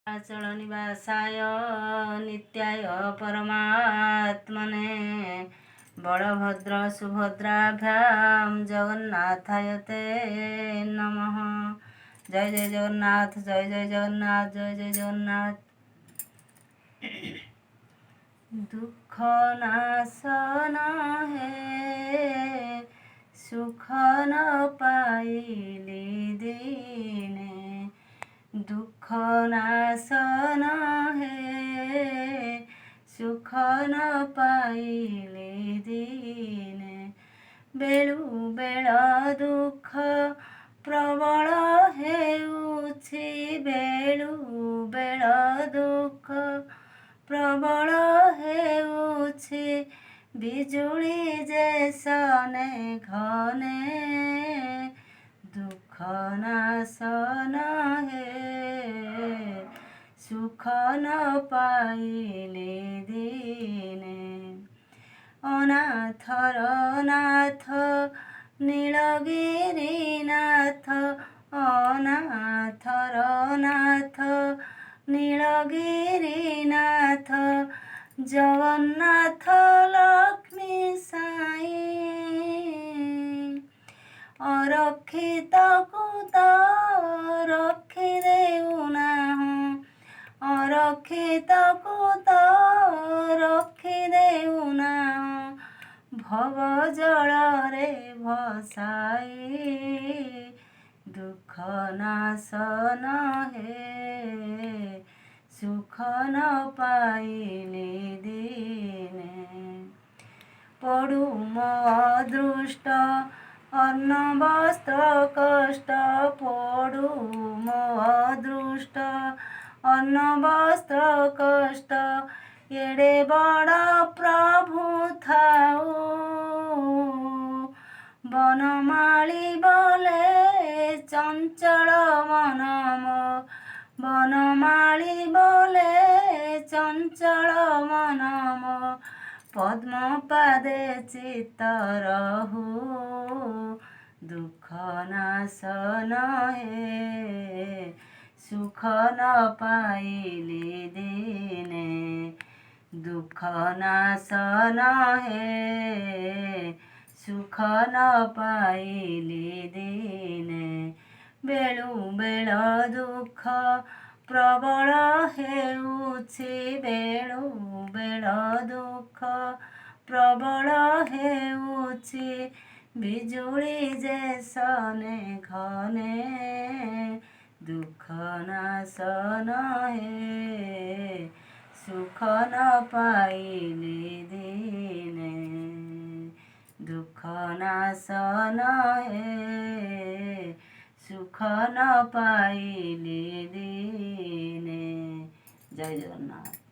अचल निवासाय नित्याय परमात्मने बलभद्र सुभद्राभ्यां जगन्नाथाय ते नमः। जय जय जगन्नाथ, जय जय जगन्नाथ, जय जय जगन्नाथ। दुख नाशन है सुख न पाइली दीने, दुख नाशन है सुख न पाइले दीने, बेलु बेल दुख प्रबल हेउछि, बेलु बेल दुख प्रबल हेउछि, बिजुली जैसने घने, दुख नाशन है सुख न पाइले दीने। अनाथर नाथ नीलगिरी नाथ, अनाथर नाथ नीलगिरी नाथ, जगन्नाथ लक्ष्मी साई, अरक्षित कुत रक्षि देउनाहु, अरक्षित कुत रक्षि देउनाहु, भव जल रे भसाई, दुख नाशन है सुख न पाइले दीने। पड़ु मो अदृष्ट अन्न वस्त्र कष्ट, पड़ु मो अदृष्ट अन्न वस्त्र कष्ट, एड़े बड़ प्रभु थाऊ, बनमाली बोले चंचल मन मो, बनमाली बोले चंचल मन मो, पद्म पादे चित्त रहु, दुख नाशन है सुख न पाइले दीने, दुख नाशन है सुख न पाइले दीने, बेलु बेल दुख प्रबल हेउछि, बेलु बेल दुख प्रबल हेउछि, बिजुली जैसने घने, दुख नाशन है सुख न पाइले दीने, दुख नाशन है सुख न पाइले दीने। जय जगन्नाथ।